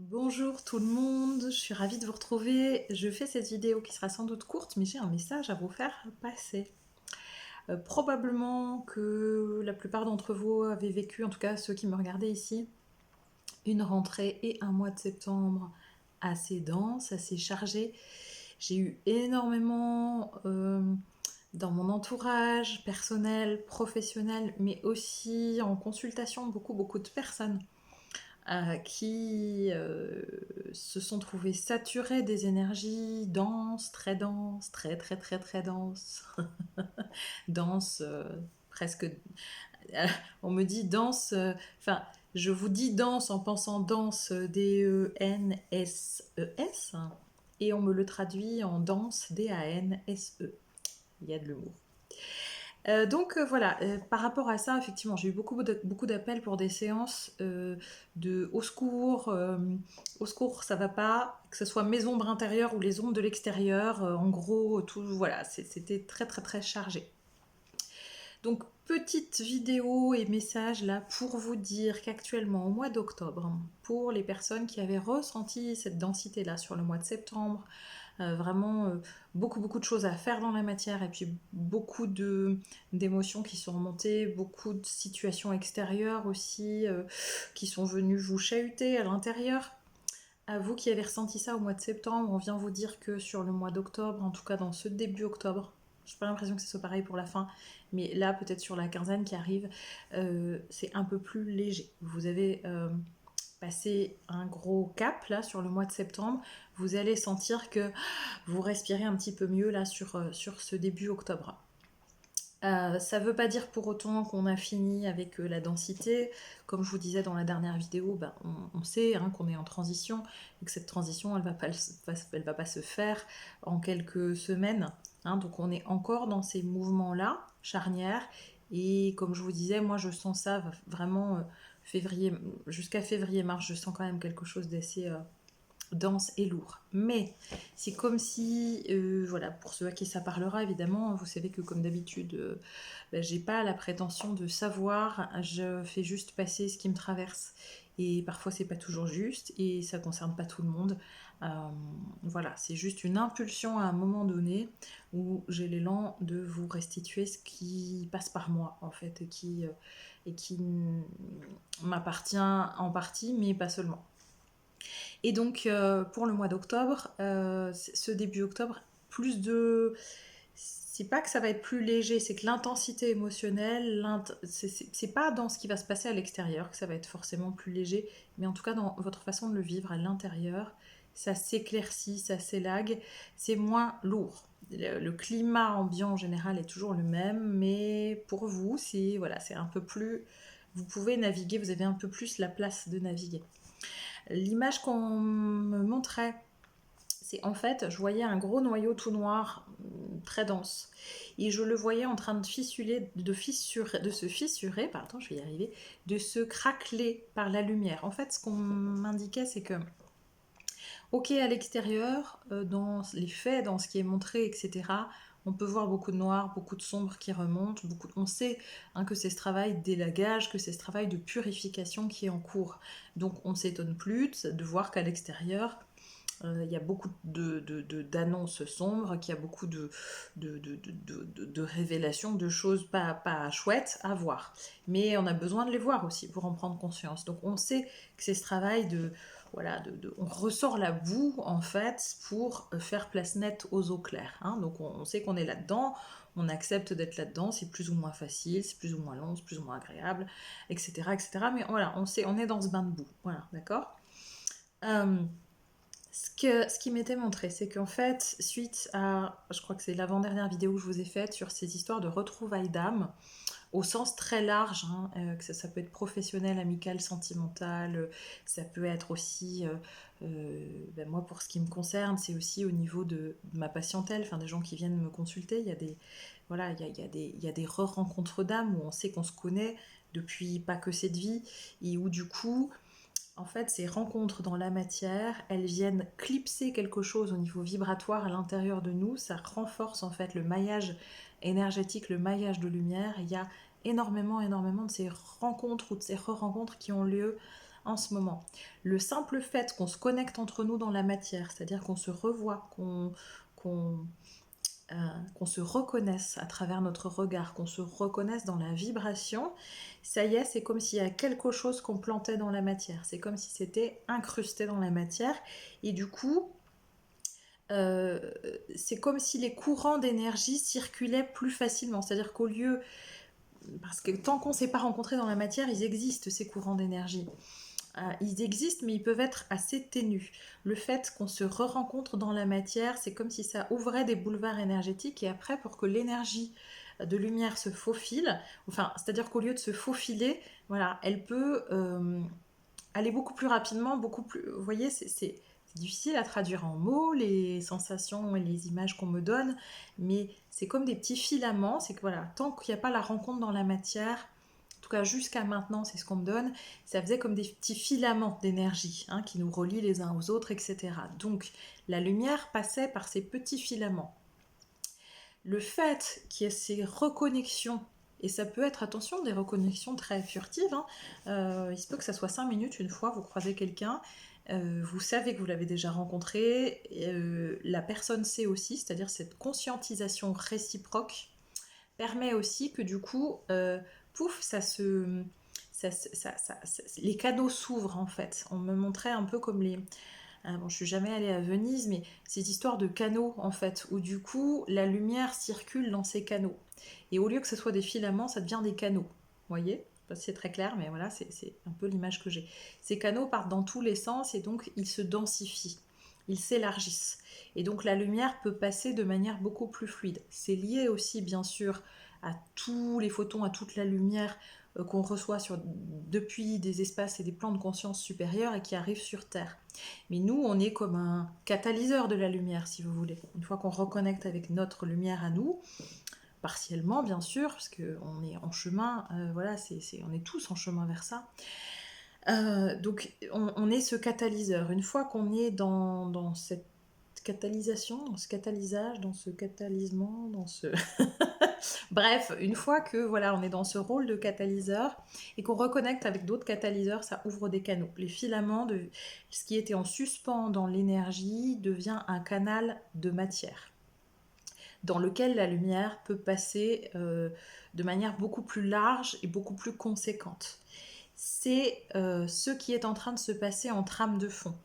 Bonjour tout le monde, je suis ravie de vous retrouver. Je fais cette vidéo qui sera sans doute courte, mais j'ai un message à vous faire passer. Probablement que la plupart d'entre vous avaient vécu, en tout cas ceux qui me regardaient ici, une rentrée et un mois de septembre assez dense, assez chargé. J'ai eu énormément dans mon entourage personnel, professionnel, mais aussi en consultation, beaucoup de personnes qui se sont trouvés saturés des énergies denses, très denses, denses, presque. On me dit danse, enfin, je vous dis danse en pensant danse, D-E-N-S-E-S, et on me le traduit en danse, D-A-N-S-E. Il y a de l'humour. Voilà, par rapport à ça, effectivement, j'ai eu beaucoup d'appels pour des séances de au secours, ça va pas, que ce soit mes ombres intérieures ou les ombres de l'extérieur, en gros, tout, voilà, c'était très chargé. Donc, petite vidéo et message là pour vous dire qu'actuellement, au mois d'octobre, pour les personnes qui avaient ressenti cette densité là sur le mois de septembre, vraiment beaucoup de choses à faire dans la matière et puis d'émotions qui sont remontées, beaucoup de situations extérieures aussi qui sont venues vous chahuter à l'intérieur. À vous qui avez ressenti ça au mois de septembre, on vient vous dire que sur le mois d'octobre, en tout cas dans ce début octobre, j'ai pas l'impression que ce soit pareil pour la fin, mais là peut-être sur la quinzaine qui arrive, c'est un peu plus léger. Vous avez passé un gros cap là sur le mois de septembre, vous allez sentir que vous respirez un petit peu mieux là sur ce début octobre. Ça ne veut pas dire pour autant qu'on a fini avec la densité. Comme je vous disais dans la dernière vidéo, ben, on sait qu'on est en transition et que cette transition, elle va pas se faire en quelques semaines. Donc on est encore dans ces mouvements-là, charnières. Et comme je vous disais, moi je sens ça vraiment février, jusqu'à février-mars, je sens quand même quelque chose d'assez dense et lourd. Mais c'est comme si, voilà, pour ceux à qui ça parlera évidemment, vous savez que comme d'habitude, j'ai pas la prétention de savoir, je fais juste passer ce qui me traverse. Et parfois c'est pas toujours juste et ça concerne pas tout le monde. Voilà, c'est juste une impulsion à un moment donné où j'ai l'élan de vous restituer ce qui passe par moi en fait et qui m'appartient en partie mais pas seulement. Et donc, pour le mois d'octobre, ce début octobre, plus de. C'est pas que ça va être plus léger, c'est que l'intensité émotionnelle, c'est pas dans ce qui va se passer à l'extérieur que ça va être forcément plus léger, mais en tout cas dans votre façon de le vivre à l'intérieur, ça s'éclaircit, ça s'élague, c'est moins lourd. Le climat ambiant en général est toujours le même, mais pour vous, c'est voilà, c'est un peu plus. Vous pouvez naviguer, vous avez un peu plus la place de naviguer. L'image qu'on me montrait, c'est en fait, je voyais un gros noyau tout noir, très dense. Et je le voyais en train de se fissurer, pardon, je vais y arriver, de se craqueler par la lumière. En fait, ce qu'on m'indiquait, c'est que, ok, à l'extérieur, dans les faits, dans ce qui est montré, etc., on peut voir beaucoup de noir, beaucoup de sombre qui remontent, on sait que c'est ce travail d'élagage, que c'est ce travail de purification qui est en cours. Donc on ne s'étonne plus de voir qu'à l'extérieur, il y a beaucoup d'annonces sombres, qu'il y a beaucoup de révélations, de choses pas chouettes à voir. Mais on a besoin de les voir aussi pour en prendre conscience. Donc on sait que c'est ce travail on ressort la boue en fait pour faire place nette aux eaux claires. Donc on sait qu'on est là-dedans, on accepte d'être là-dedans, c'est plus ou moins facile, c'est plus ou moins long, c'est plus ou moins agréable, etc. Mais voilà, on sait, on est dans ce bain de boue. Voilà, d'accord. Ce qui m'était montré, c'est qu'en fait, suite à, je crois que c'est l'avant-dernière vidéo que je vous ai faite sur ces histoires de retrouvailles d'âme, au sens très large, que ça peut être professionnel, amical, sentimental, ça peut être aussi, moi pour ce qui me concerne, c'est aussi au niveau de ma patientèle, enfin des gens qui viennent me consulter, il y a des, voilà, il y a des re-rencontres d'âme où on sait qu'on se connaît depuis pas que cette vie, et où du coup, en fait, ces rencontres dans la matière, elles viennent clipser quelque chose au niveau vibratoire à l'intérieur de nous. Ça renforce en fait le maillage énergétique, le maillage de lumière. Il y a énormément de ces rencontres ou de ces re-rencontres qui ont lieu en ce moment. Le simple fait qu'on se connecte entre nous dans la matière, c'est-à-dire qu'on se revoit, qu'on euh, qu'on se reconnaisse à travers notre regard, qu'on se reconnaisse dans la vibration, ça y est, c'est comme s'il y a quelque chose qu'on plantait dans la matière. C'est comme si c'était incrusté dans la matière. Et du coup, euh, c'est comme si les courants d'énergie circulaient plus facilement. C'est-à-dire qu'au lieu... Parce que tant qu'on ne s'est pas rencontré dans la matière, ils existent, ces courants d'énergie. Ils existent, mais ils peuvent être assez ténus. Le fait qu'on se re-rencontre dans la matière, c'est comme si ça ouvrait des boulevards énergétiques, et après, pour que l'énergie de lumière se faufile, enfin, c'est-à-dire qu'au lieu de se faufiler, voilà, elle peut aller beaucoup plus rapidement, beaucoup plus... Vous voyez, c'est difficile à traduire en mots, les sensations et les images qu'on me donne, mais c'est comme des petits filaments, c'est que voilà, tant qu'il n'y a pas la rencontre dans la matière, en tout cas jusqu'à maintenant, c'est ce qu'on me donne, ça faisait comme des petits filaments d'énergie hein, qui nous relient les uns aux autres, etc. Donc la lumière passait par ces petits filaments. Le fait qu'il y ait ces reconnexions, et ça peut être, attention, des reconnexions très furtives, hein, il se peut que ça soit 5 minutes, une fois, vous croisez quelqu'un, vous savez que vous l'avez déjà rencontré, la personne sait aussi, c'est-à-dire cette conscientisation réciproque permet aussi que du coup, pouf, les canaux s'ouvrent en fait. On me montrait un peu comme les... bon, je suis jamais allée à Venise, mais ces histoires de canaux en fait, où du coup la lumière circule dans ces canaux. Et au lieu que ce soit des filaments, ça devient des canaux. Vous voyez? Je sais pas si c'est très clair, mais voilà, c'est un peu l'image que j'ai. Ces canaux partent dans tous les sens et donc ils se densifient, ils s'élargissent. Et donc la lumière peut passer de manière beaucoup plus fluide. C'est lié aussi, bien sûr, à tous les photons, à toute la lumière qu'on reçoit depuis des espaces et des plans de conscience supérieurs et qui arrivent sur Terre. Mais nous, on est comme un catalyseur de la lumière, si vous voulez. Une fois qu'on reconnecte avec notre lumière à nous, partiellement bien sûr, parce qu'on est en chemin, voilà, on est tous en chemin vers ça. Donc on est ce catalyseur. Une fois qu'on est dans cette catalysation, dans ce catalysage, dans ce catalysement, dans ce... Bref, une fois que voilà, on est dans ce rôle de catalyseur et qu'on reconnecte avec d'autres catalyseurs, ça ouvre des canaux. Les filaments de ce qui était en suspens dans l'énergie devient un canal de matière dans lequel la lumière peut passer de manière beaucoup plus large et beaucoup plus conséquente. C'est ce qui est en train de se passer en trame de fond.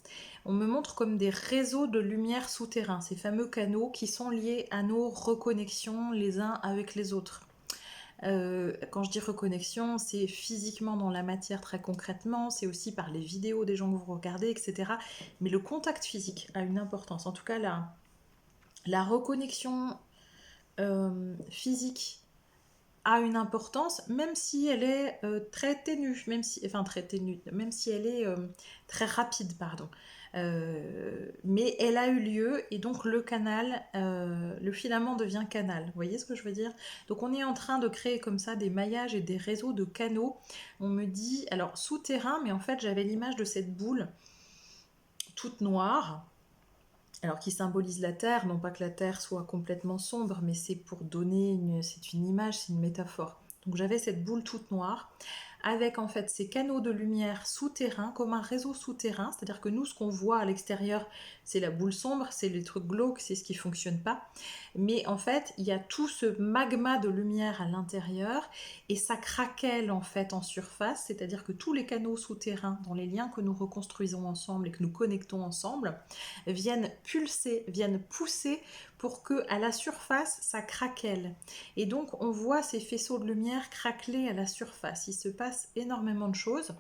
On me montre comme des réseaux de lumière souterrains, ces fameux canaux qui sont liés à nos reconnexions les uns avec les autres. Quand je dis reconnexion, c'est physiquement dans la matière très concrètement, c'est aussi par les vidéos des gens que vous regardez, etc. Mais le contact physique a une importance. En tout cas, la reconnexion physique a une importance, même si elle est très ténue, même si elle est très rapide, pardon. Mais elle a eu lieu et donc le canal, le filament devient canal. Vous voyez ce que je veux dire? Donc on est en train de créer comme ça des maillages et des réseaux de canaux. On me dit, alors souterrain, mais en fait j'avais l'image de cette boule toute noire alors qui symbolise la terre, non pas que la terre soit complètement sombre, mais c'est pour donner c'est une image, c'est une métaphore. Donc j'avais cette boule toute noire avec en fait ces canaux de lumière souterrains comme un réseau souterrain, c'est-à-dire que nous ce qu'on voit à l'extérieur c'est la boule sombre, c'est les trucs glauques, c'est ce qui fonctionne pas, mais en fait il y a tout ce magma de lumière à l'intérieur et ça craquelle en fait en surface, c'est-à-dire que tous les canaux souterrains dans les liens que nous reconstruisons ensemble et que nous connectons ensemble viennent pulser, viennent pousser pour que à la surface ça craquelle. Et donc on voit ces faisceaux de lumière craqueler à la surface. Il se passe énormément de choses.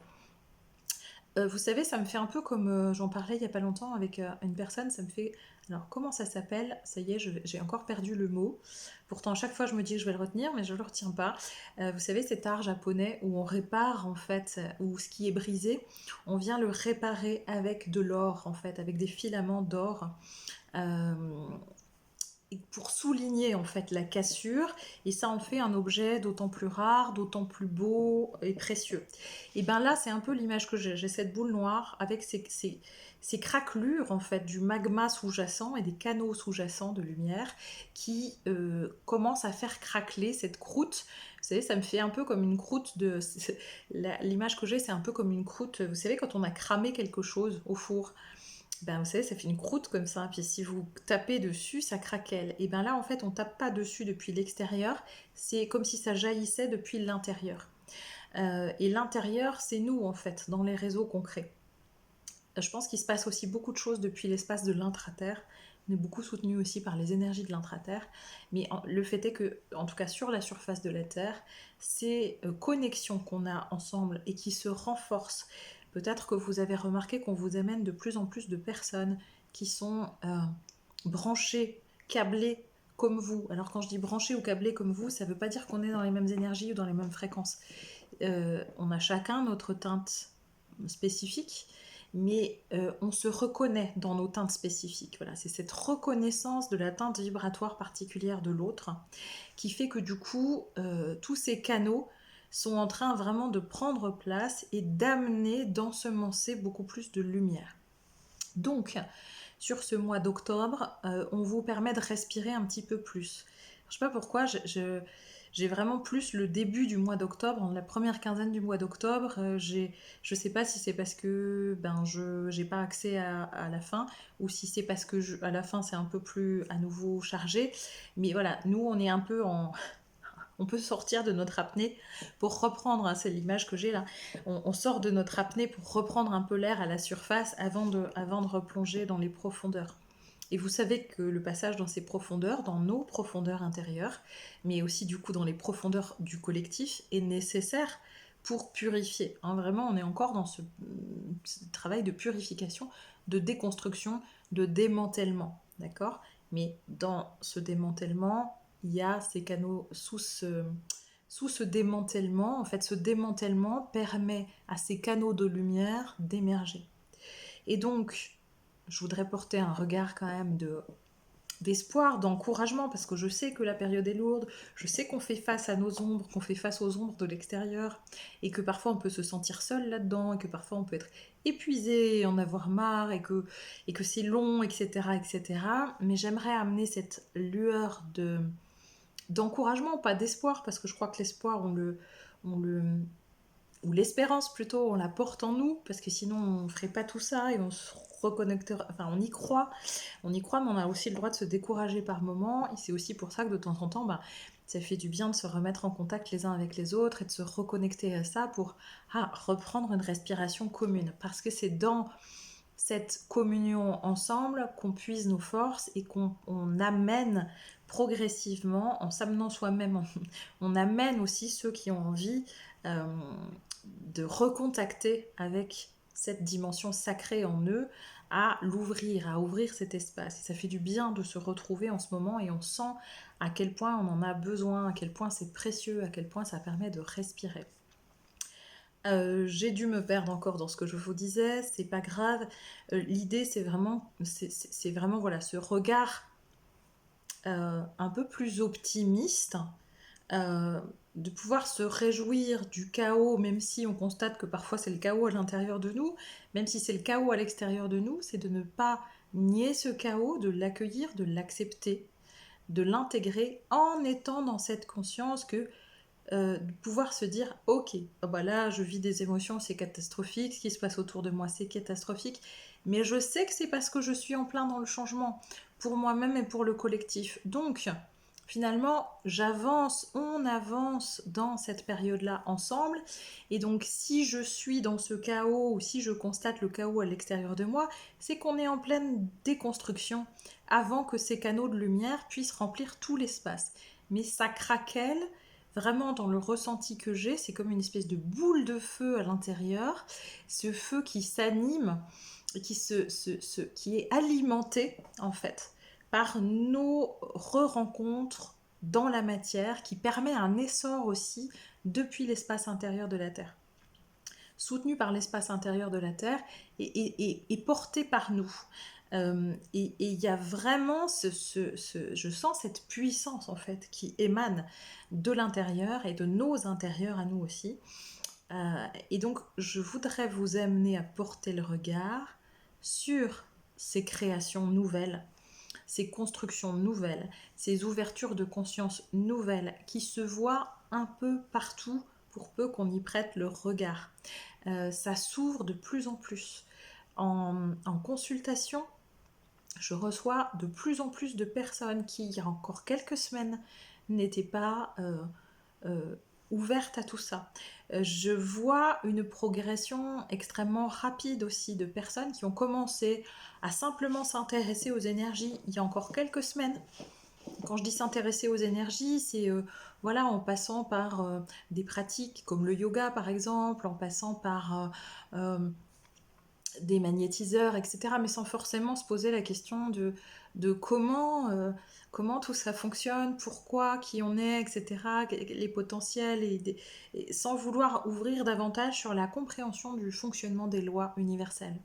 Vous savez, ça me fait un peu comme j'en parlais il n'y a pas longtemps avec une personne, ça me fait... Alors comment ça s'appelle? Ça y est, j'ai encore perdu le mot. Pourtant, à chaque fois, je me dis que je vais le retenir, mais je ne le retiens pas. Vous savez, cet art japonais où on répare, en fait, où ce qui est brisé, on vient le réparer avec de l'or, en fait, avec des filaments d'or. Euh, pour souligner en fait la cassure et ça en fait un objet d'autant plus rare, d'autant plus beau et précieux. Et bien là c'est un peu l'image que j'ai cette boule noire avec ces craquelures en fait du magma sous-jacent et des canaux sous-jacents de lumière qui commencent à faire craqueler cette croûte. savez, ça me fait un peu comme une croûte de... L'image que j'ai, c'est un peu comme une croûte. Vous savez, quand on a cramé quelque chose au four, ben, vous savez, ça fait une croûte comme ça. Puis si vous tapez dessus, ça craquelle. Et ben là, en fait, on tape pas dessus depuis l'extérieur. C'est comme si ça jaillissait depuis l'intérieur. Et l'intérieur, c'est nous, en fait, dans les réseaux concrets. Je pense qu'il se passe aussi beaucoup de choses depuis l'espace de l'intraterre. On est beaucoup soutenu aussi par les énergies de l'intraterre. Mais le fait est que, en tout cas sur la surface de la Terre, ces connexions qu'on a ensemble et qui se renforcent, peut-être que vous avez remarqué qu'on vous amène de plus en plus de personnes qui sont branchées, câblées comme vous. Alors quand je dis branchées ou câblées comme vous, ça ne veut pas dire qu'on est dans les mêmes énergies ou dans les mêmes fréquences. On a chacun notre teinte spécifique, mais on se reconnaît dans nos teintes spécifiques. Voilà, c'est cette reconnaissance de la teinte vibratoire particulière de l'autre qui fait que du coup, tous ces canaux sont en train vraiment de prendre place et d'amener, d'ensemencer beaucoup plus de lumière. Donc, sur ce mois d'octobre, on vous permet de respirer un petit peu plus. Je ne sais pas pourquoi, j'ai vraiment plus le début du mois d'octobre, la première quinzaine du mois d'octobre. Je ne sais pas si c'est parce que je n'ai pas accès à la fin ou si c'est parce que à la fin c'est un peu plus à nouveau chargé. Mais voilà, nous on est un peu en, on peut sortir de notre apnée pour reprendre, hein, c'est l'image que j'ai là, on sort de notre apnée pour reprendre un peu l'air à la surface avant de replonger dans les profondeurs. Et vous savez que le passage dans ces profondeurs, dans nos profondeurs intérieures, mais aussi du coup dans les profondeurs du collectif, est nécessaire pour purifier. Hein, vraiment, on est encore dans ce travail de purification, de déconstruction, de démantèlement. D'accord? Mais dans ce démantèlement, il y a ces canaux sous ce démantèlement. En fait, ce démantèlement permet à ces canaux de lumière d'émerger. Et donc, je voudrais porter un regard quand même d'espoir, d'encouragement, parce que je sais que la période est lourde, je sais qu'on fait face à nos ombres, qu'on fait face aux ombres de l'extérieur, et que parfois on peut se sentir seul là-dedans, et que parfois on peut être épuisé, en avoir marre, et que c'est long, etc., etc. Mais j'aimerais amener cette lueur d'encouragement, pas d'espoir, parce que je crois que l'espoir, on le, ou l'espérance plutôt, on la porte en nous, parce que sinon on ferait pas tout ça et on se reconnecterait, enfin on y croit, mais on a aussi le droit de se décourager par moments, et c'est aussi pour ça que de temps en temps, ça fait du bien de se remettre en contact les uns avec les autres et de se reconnecter à ça pour reprendre une respiration commune, parce que c'est dans cette communion ensemble qu'on puise nos forces et qu'on amène progressivement, en s'amenant soi-même, on amène aussi ceux qui ont envie euh, de recontacter avec cette dimension sacrée en eux, à l'ouvrir, à ouvrir cet espace. Et ça fait du bien de se retrouver en ce moment, et on sent à quel point on en a besoin, à quel point c'est précieux, à quel point ça permet de respirer. J'ai dû me perdre encore dans ce que je vous disais, c'est pas grave. L'idée, c'est vraiment voilà, ce regard un peu plus optimiste, euh, de pouvoir se réjouir du chaos, même si on constate que parfois c'est le chaos à l'intérieur de nous, même si c'est le chaos à l'extérieur de nous, c'est de ne pas nier ce chaos, de l'accueillir, de l'accepter, de l'intégrer en étant dans cette conscience que de pouvoir se dire ok, oh bah là je vis des émotions, c'est catastrophique, ce qui se passe autour de moi c'est catastrophique, mais je sais que c'est parce que je suis en plein dans le changement pour moi-même et pour le collectif. Donc finalement j'avance, on avance dans cette période-là ensemble, et donc si je suis dans ce chaos ou si je constate le chaos à l'extérieur de moi, c'est qu'on est en pleine déconstruction avant que ces canaux de lumière puissent remplir tout l'espace. Mais ça craquelle vraiment dans le ressenti que j'ai, c'est comme une espèce de boule de feu à l'intérieur, ce feu qui s'anime, qui est alimenté en fait par nos re-rencontres dans la matière, qui permet un essor aussi depuis l'espace intérieur de la Terre, soutenu par l'espace intérieur de la Terre et porté par nous. Et il y a vraiment je sens cette puissance en fait qui émane de l'intérieur et de nos intérieurs à nous aussi. Et donc je voudrais vous amener à porter le regard sur ces créations nouvelles, ces constructions nouvelles, ces ouvertures de conscience nouvelles qui se voient un peu partout pour peu qu'on y prête le regard. Ça s'ouvre de plus en plus. En consultation, je reçois de plus en plus de personnes qui, il y a encore quelques semaines, n'étaient pas ouvertes à tout ça. Je vois une progression extrêmement rapide aussi de personnes qui ont commencé à simplement s'intéresser aux énergies il y a encore quelques semaines. Quand je dis s'intéresser aux énergies, c'est voilà, en passant par des pratiques comme le yoga par exemple, en passant par des magnétiseurs, etc., mais sans forcément se poser la question de comment tout ça fonctionne, pourquoi, qui on est, etc., les potentiels, et sans vouloir ouvrir davantage sur la compréhension du fonctionnement des lois universelles.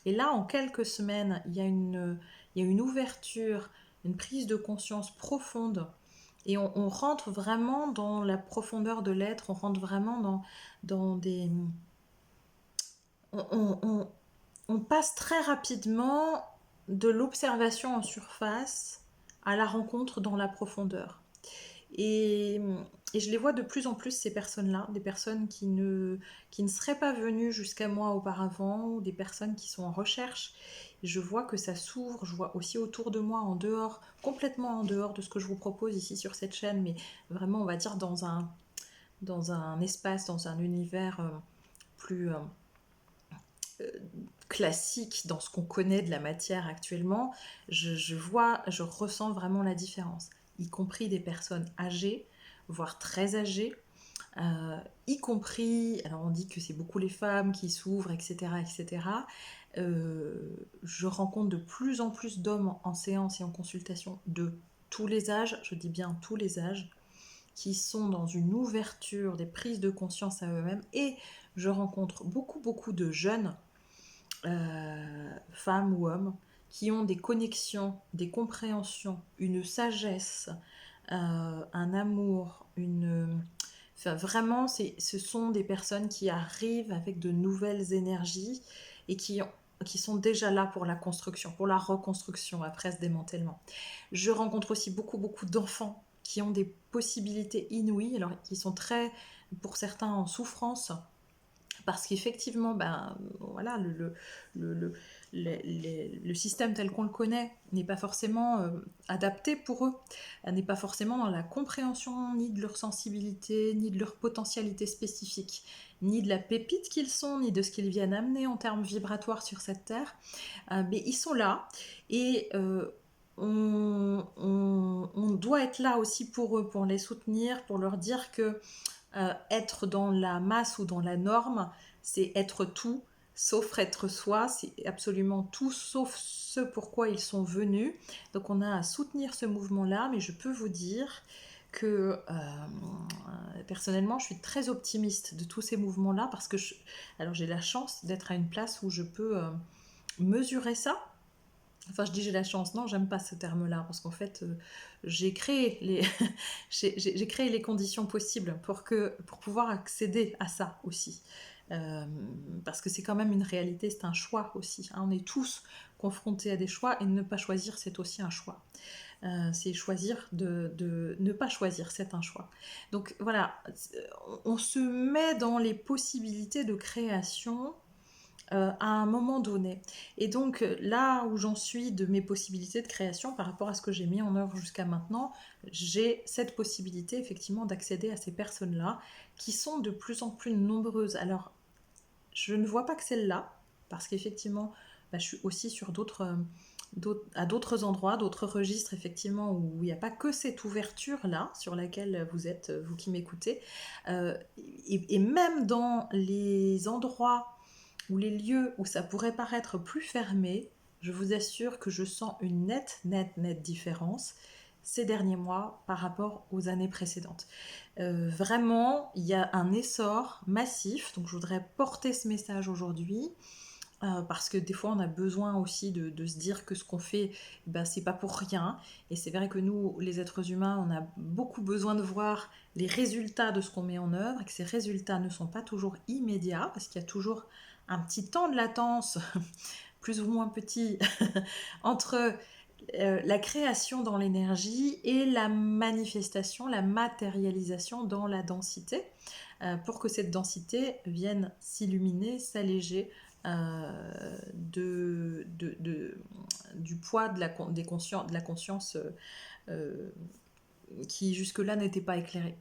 Et là, en quelques semaines, il y a une ouverture, une prise de conscience profonde, et on rentre vraiment dans la profondeur de l'être, on rentre vraiment dans des... On passe très rapidement de l'observation en surface à la rencontre dans la profondeur. Et, et je les vois de plus en plus, ces personnes-là, des personnes qui ne seraient pas venues jusqu'à moi auparavant, ou des personnes qui sont en recherche. Je vois que ça s'ouvre, je vois aussi autour de moi, en dehors, complètement en dehors de ce que je vous propose ici sur cette chaîne, mais vraiment, on va dire, dans un espace, dans un univers plus classique dans ce qu'on connaît de la matière actuellement, je ressens vraiment la différence, y compris des personnes âgées, voire très âgées, y compris, alors on dit que c'est beaucoup les femmes qui s'ouvrent, etc., etc. Je rencontre de plus en plus d'hommes en séance et en consultation de tous les âges, je dis bien tous les âges, qui sont dans une ouverture, des prises de conscience à eux-mêmes, et je rencontre beaucoup de jeunes, femmes ou hommes, qui ont des connexions, des compréhensions, une sagesse, un amour, Enfin, vraiment, ce sont des personnes qui arrivent avec de nouvelles énergies et qui sont déjà là pour la construction, pour la reconstruction après ce démantèlement. Je rencontre aussi beaucoup d'enfants qui ont des possibilités inouïes, alors qui sont très, pour certains, en souffrance, parce qu'effectivement, ben, voilà, le, le système tel qu'on le connaît n'est pas forcément adapté pour eux, n'est pas forcément dans la compréhension ni de leur sensibilité, ni de leur potentialité spécifique, ni de la pépite qu'ils sont, ni de ce qu'ils viennent amener en termes vibratoires sur cette terre. Mais ils sont là, et on doit être là aussi pour eux, pour les soutenir, pour leur dire que être dans la masse ou dans la norme, c'est être tout, sauf être soi, c'est absolument tout, sauf ce pourquoi ils sont venus. Donc on a à soutenir ce mouvement-là, mais je peux vous dire que personnellement, je suis très optimiste de tous ces mouvements-là, parce que alors j'ai la chance d'être à une place où je peux mesurer ça. Enfin, je dis j'ai la chance, non, j'aime pas ce terme-là, parce qu'en fait, j'ai créé les, j'ai créé les conditions possibles pour pouvoir accéder à ça aussi. Euh, Parce que c'est quand même une réalité, c'est un choix aussi, hein. On est tous confrontés à des choix, et ne pas choisir, c'est aussi un choix. C'est choisir de ne pas choisir, c'est un choix. Donc voilà, on se met dans les possibilités de création à un moment donné. Et donc là où j'en suis de mes possibilités de création par rapport à ce que j'ai mis en œuvre jusqu'à maintenant, j'ai cette possibilité effectivement d'accéder à ces personnes-là qui sont de plus en plus nombreuses. Alors je ne vois pas que celle-là, parce qu'effectivement bah, je suis aussi sur à d'autres endroits, d'autres registres effectivement où il n'y a pas que cette ouverture-là sur laquelle vous êtes, vous qui m'écoutez. Et même dans les endroits ou les lieux où ça pourrait paraître plus fermé, je vous assure que je sens une nette différence ces derniers mois par rapport aux années précédentes. Vraiment, il y a un essor massif, donc je voudrais porter ce message aujourd'hui. Parce que des fois on a besoin aussi de se dire que ce qu'on fait, ben, c'est pas pour rien, et c'est vrai que nous les êtres humains on a beaucoup besoin de voir les résultats de ce qu'on met en œuvre, et que ces résultats ne sont pas toujours immédiats, parce qu'il y a toujours un petit temps de latence plus ou moins petit entre la création dans l'énergie et la manifestation, la matérialisation dans la densité, pour que cette densité vienne s'illuminer, s'alléger du poids de la conscience euh, qui jusque-là n'était pas éclairée.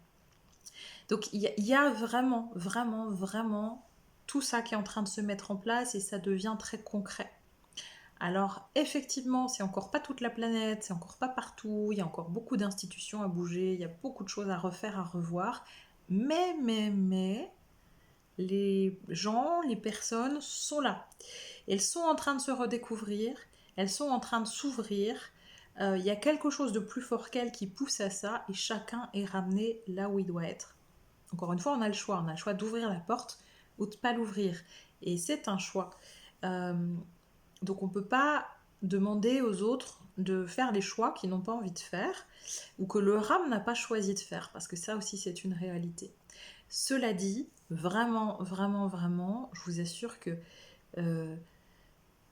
Donc il y a vraiment, vraiment, vraiment tout ça qui est en train de se mettre en place et ça devient très concret. Alors effectivement, c'est encore pas toute la planète, c'est encore pas partout, il y a encore beaucoup d'institutions à bouger, il y a beaucoup de choses à refaire, à revoir, mais, les gens, les personnes sont là. Elles sont en train de se redécouvrir, elles sont en train de s'ouvrir, il y a quelque chose de plus fort qu'elles qui pousse à ça et chacun est ramené là où il doit être. Encore une fois, on a le choix d'ouvrir la porte ou de pas l'ouvrir. Et c'est un choix. Euh, donc on ne peut pas demander aux autres de faire les choix qu'ils n'ont pas envie de faire ou que leur âme n'a pas choisi de faire, parce que ça aussi c'est une réalité. Cela dit, vraiment, vraiment, vraiment, je vous assure que euh,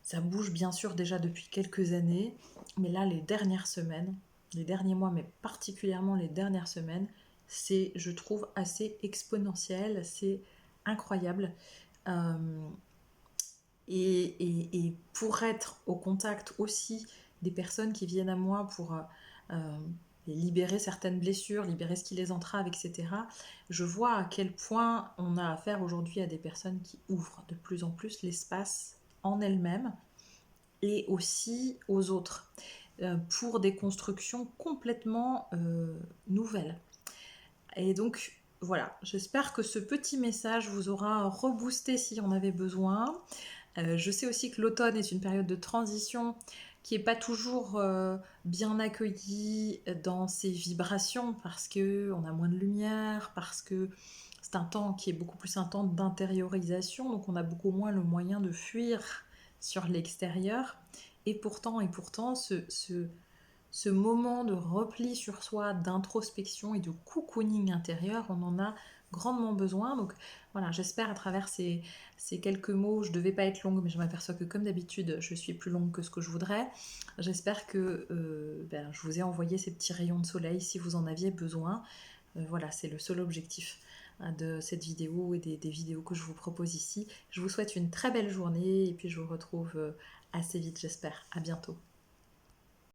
ça bouge bien sûr déjà depuis quelques années, mais là les dernières semaines, les derniers mois, mais particulièrement les dernières semaines, c'est, je trouve, assez exponentiel, c'est incroyable. Euh, et pour être au contact aussi des personnes qui viennent à moi pour euh, libérer certaines blessures, libérer ce qui les entrave, etc., je vois à quel point on a affaire aujourd'hui à des personnes qui ouvrent de plus en plus l'espace en elles-mêmes et aussi aux autres pour des constructions complètement nouvelles. Et donc voilà, j'espère que ce petit message vous aura reboosté si on avait besoin. Je sais aussi que l'automne est une période de transition qui n'est pas toujours bien accueillie dans ses vibrations parce qu'on a moins de lumière, parce que c'est un temps qui est beaucoup plus un temps d'intériorisation, donc on a beaucoup moins le moyen de fuir sur l'extérieur. Et pourtant ce moment de repli sur soi, d'introspection et de cocooning intérieur, on en a grandement besoin. Donc voilà, j'espère à travers ces quelques mots, je ne devais pas être longue, mais je m'aperçois que comme d'habitude, je suis plus longue que ce que je voudrais. J'espère que je vous ai envoyé ces petits rayons de soleil si vous en aviez besoin. Voilà, c'est le seul objectif de cette vidéo et des vidéos que je vous propose ici. Je vous souhaite une très belle journée et puis je vous retrouve assez vite, j'espère. À bientôt.